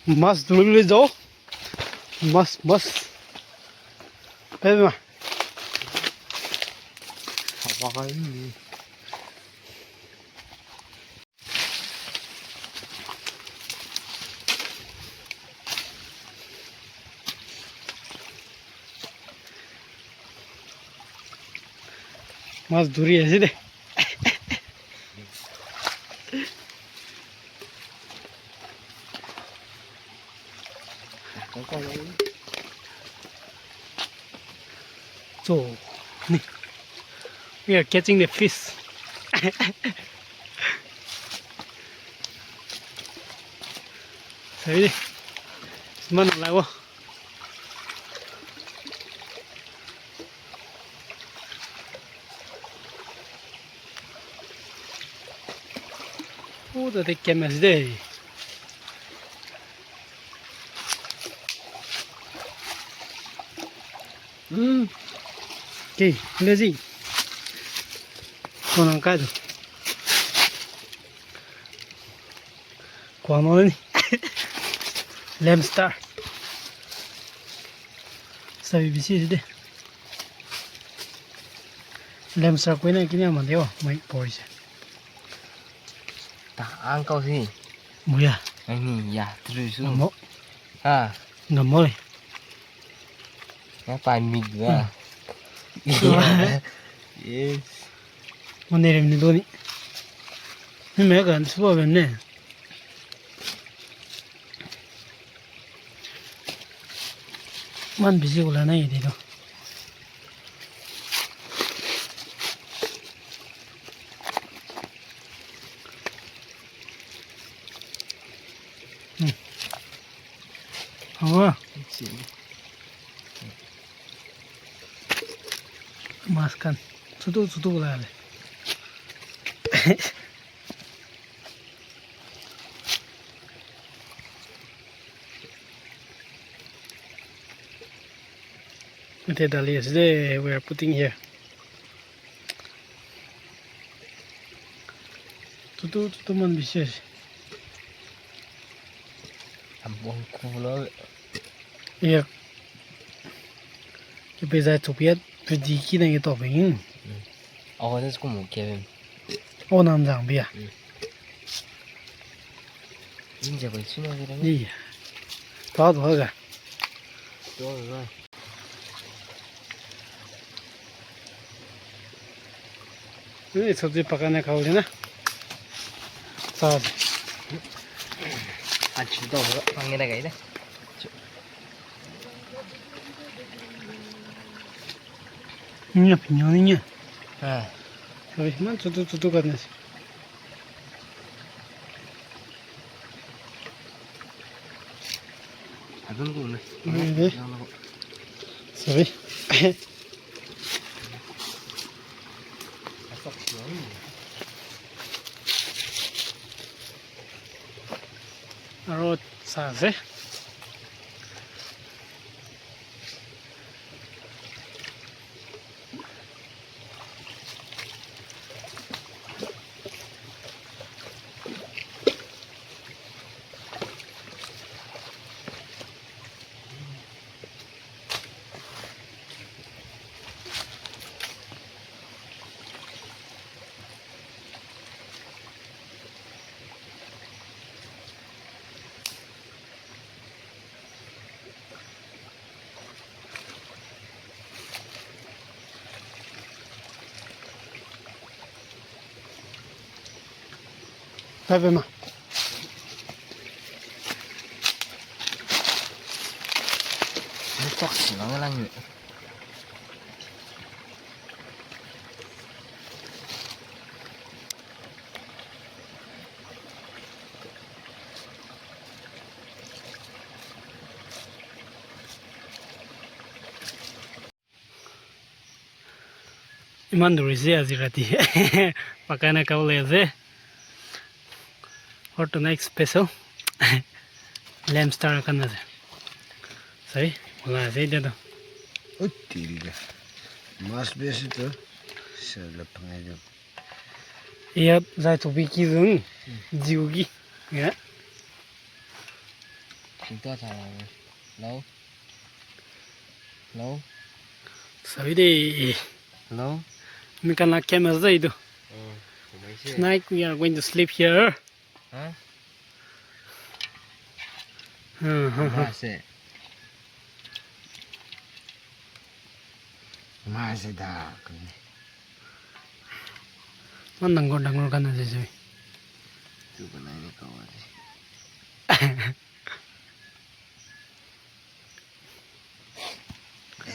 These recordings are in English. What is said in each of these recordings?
Mas dulu jauh. Mas. Apa? Apa ini? Mas duri aja deh. So, nih, we are catching the fish. Sabi deh, mana lawa? Oh, dah tek kemas deh. Okay, ini sih. Kau nangka tu. Kau mau ni? Lobster. Sabi bisi deh. Lobster kau ni kini aman deh, mai boys. Tak angkau sini. Muya. Ini ya terus. Namo. Ah, Namo le. apa mid lah? Yes. Mana ni doni? Ni mereka kan semua benar. Man bisi ulah naik dia tu. Apa? Maskan. Sutu ulah le. The dahlias we are putting here. Tutu man bishes. Ambon kulo. Iya. Kita bisa copiat pergi nang itu pengen. Awalnya aku mau kirim. Oh nam jang biar. Ini siapa sih nak kirim? Iya. Tahu kan? Tahu lah. Ini sabji pakaने kau le na. Saat. Aci tahu tak? Panggil lagi dah. Ini apa ni? Ah. Tapi man tutu kan sih. Abang tu ni. Ini. Sorry. Arot saze. Tapi mah. Ini cok sih Nagaland ni. Iman dulu sih azirati. Pakaian kau leze. For tonight special. Lobster akan ada. Sorry, ulah aja dia tu. Utiga. Mas biasa tu. Salah pengajar. Iya, saya tu bikin jiugi, ya. Chúng ta thả lâu lâu Sabi de. lâu We can like camera say do. mấy xe Tonight we are going to sleep here. hả Uh-huh. xe 맛이다. One dango kana jese. tụi bên này đi câu đi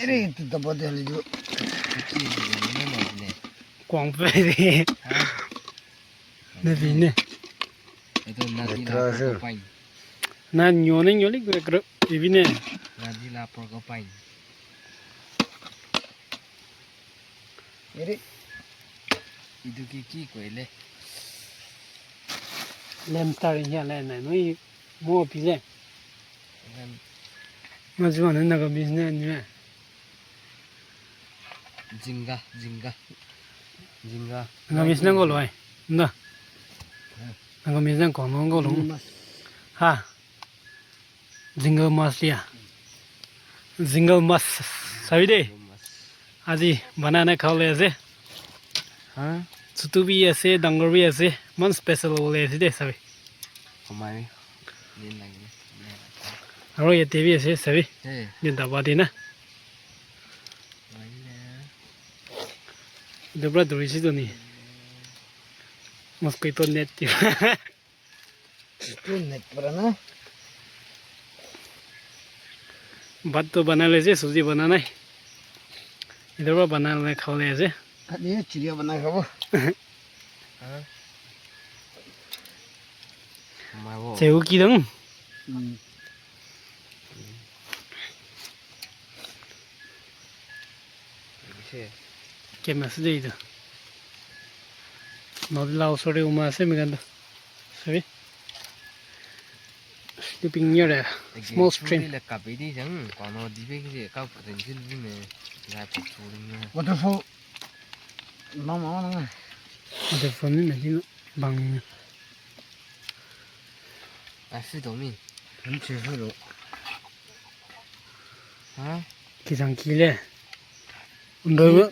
이리 또 버들리고. cái gì mà nó này nè Quang fe de. Ne vine. itu nanti Terasa. lapor ke pain Na nyoli kro vine. nanti lapor ke pain 이리 itu kiki kuele Lem tar ya le na no mo pi le. kan Ma jwa na ga business ni. jingga Nga business ko loi. Na. Nga business ko no ko lo. Ha. Jingle mas ya. Jingle mas. Sabi de. Aji banana khao le ase. hả Chutu bi ase, dangar bi ase. Man special le ase de sabi. không ai nên là Aro ye te bi ase sabi. thế Din da ba de na. vậy nè Dobra dori si do ni. Mosquito net ti. 또 넷버라나? Bhat to bana le se, sabji bana nai. Idhar pa bana le khao le ase. 아니 치료 버나 가보. hả mà vô Cheu ki dang. xe Ke mas de ida. No de lao sore uma ase me ganda. Sabi. Sleeping near a small stream. là cặp ấy đi chẳng còn nó đi với cái gì cao phải trên cái này lại phục vụ nữa 워터포 마마나. The phone ni na bang. à phi tổ mình 전체적으로 hả Ki sang ki le. Ndo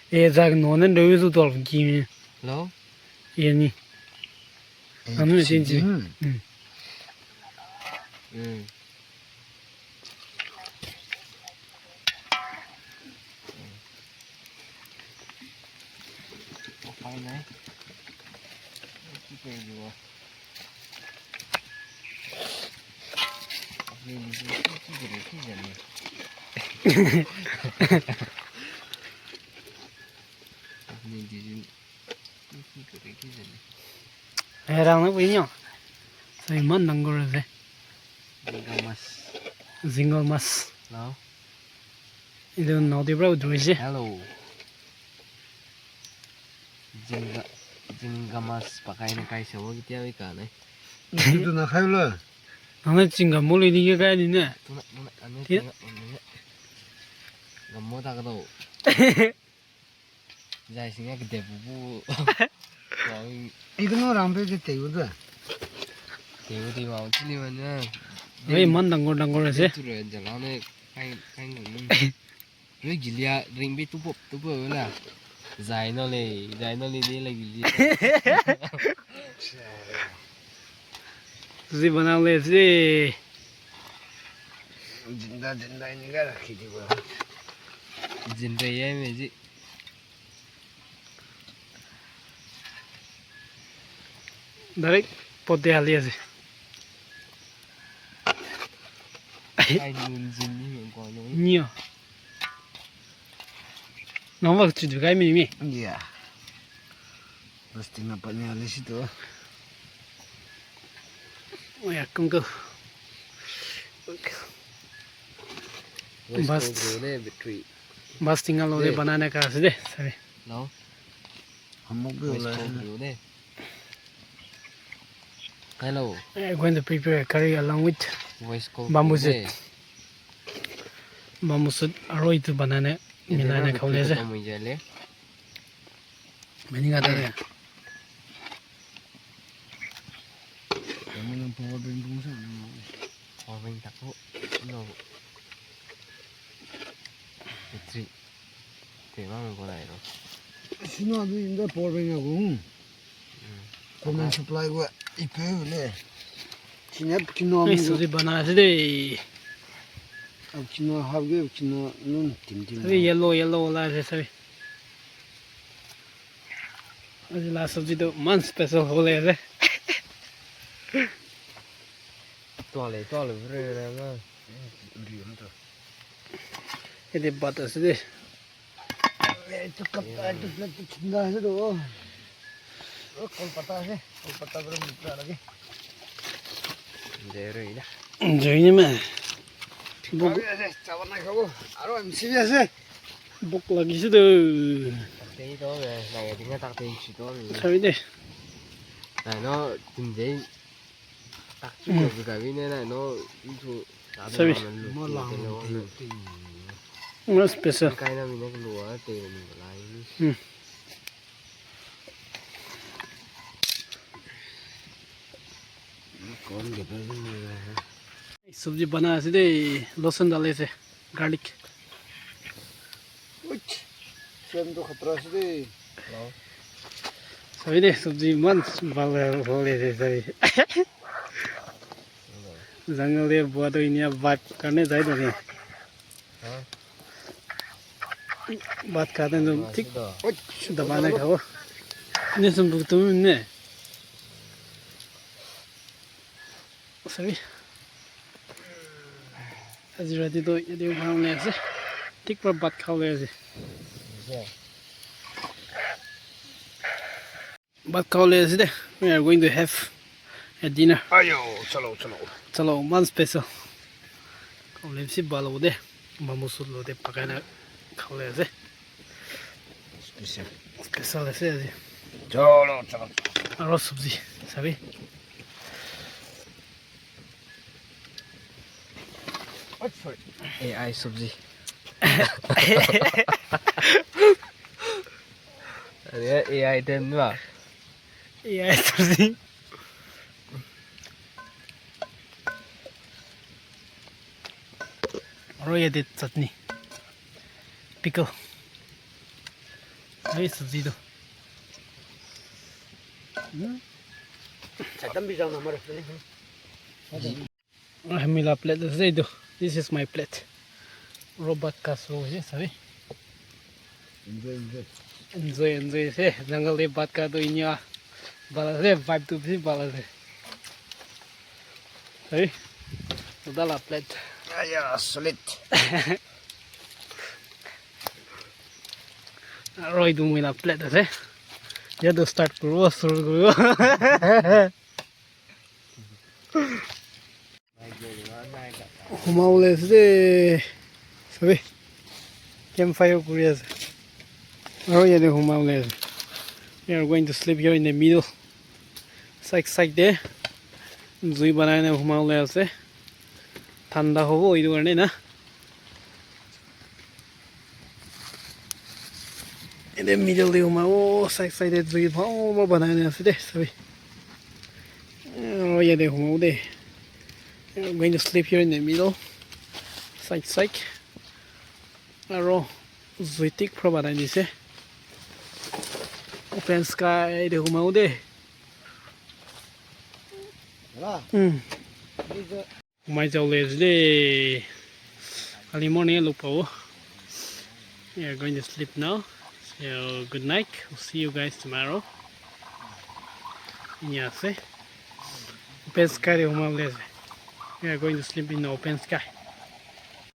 e zag no nen do zu dol ki mi. lâu Ye ni. Anu ne tin ji. ừ phải này cái gì vậy mình cái gì này mình cái gì này E rang na wi nyo. Sai man nang gor ase. mas Jingle mas. lâu Ido no de bro do je. hello jingga mas pakai na kai semua gitu ya ikan eh 이도 나 가요라. Nana chinga moli ni ge ga ni ne. tu nak anu Iya. tengok ini gemuk tak tahu jadi sini gede bubu mau 이거는 람베게 되거든. dewa di mau sini mana Ei man dang gor ase. tu rồi jalan này kai ngủ với gilia ring bị tu bop là dài nó đi là gilia Zi bana le ase. 진다 이니가 기디고. jin đây em ấy gì Direct pote ali ase. ai nhìn jin đi mình còn nó Nio. No va chu du ga mi mi. 이야. 버스팅 나빠냐 알리시도. Oya kum ko. Bas. đây battery Bas tinggal lo de banana ka ase de. Sabi. lâu 한목 voice 배울라. call đây hello I'm going to prepare a curry along with voice call bamboo shoot. Bamboo shoot arroy to banana. Milana khao le ase. mình giờ lấy Mani ga de. 그러면은 보호된 동생. mình tập Three. Thế mà mình có này đâu. Xin nó đi in the port bên nhau cũng. Common supply của ipe le. China chino Ay, sabzi bana today. chino have give chino nun tim tim. Sabzi yellow la hai sabzi. As la sabzi to man special ho le hai. To le vừa rồi mà. Ede bata sabzi. Itu kapal itu plat chinda है तो. कौन पता बरम निकला लगे. Để rồi đó. Join ni me. Buk चावल ना खाओ. आरो एमसी भी আছে. Buk lagi sudah. Tí đó về này thì nó tắt tiền chỉ đó rồi. Sabzi deh. Này nó tìm thấy tắt chút được cái này này nó thu Sao vậy? Mà làm thì Man special. cái nào mình nó lúa tiền mình lại. कौन के पे नहीं सब्जी बना सीधे लहसुन डाले से गार्लिक. कुछ सेम तो खतरा से दे Sabzi deh sabzi man bala ho le se sabzi. Jungle de buat to ini बात करने जाए तो नहीं. Hả? बात करते हैं तो ठीक कुछ दबाने खाओ. ini sembuh tuh ini. Sabzi. Aji rati to ये खाओ ले से. ठीक पर बात खाओ ले से. बात खाओ ले से. We are going to have a dinner. आयो चलो चलो चलो man special. खाओ ले से बालो दे. Mamusul lo de pakaian खाओ ले से. स्पेशल Special से aji. चलो चलो Arroz sabzi. Sabi. AI सब्जी अरे AI tên mà Iya sabzi. Arroz ya de chutney. Pickle. Sabi sabzi to. खत्म भी जाना हमारे Hamila plate से दो. This is my plate. Robot casserole है सभी. Enjoy से जंगल de बात का तो इन्या बाला से vibe तो भी बाला से. सही. उधर ला plate. आया सलिट Roy tu mila plate से. Ya do start करो शुरू करो. Humau le से सभी. Campfire kurias. Roy ya de humau le. We are going to sleep here in the middle. Side there. जुई बनाने humau le से. ठंडा हो वो इधर नहीं ना. In the middle de humau side de जुई भाव बनाने से दे सभी. Roy ya de humau de. I'm going to sleep here in the middle. Side. Aro zuitik pro banai se. Open sky de humau de. La My job is de. Early morning look po. We are going to sleep now. So good night. We'll see you guys tomorrow. Yeah, see. Open sky de humau de. We are going to sleep in the open sky.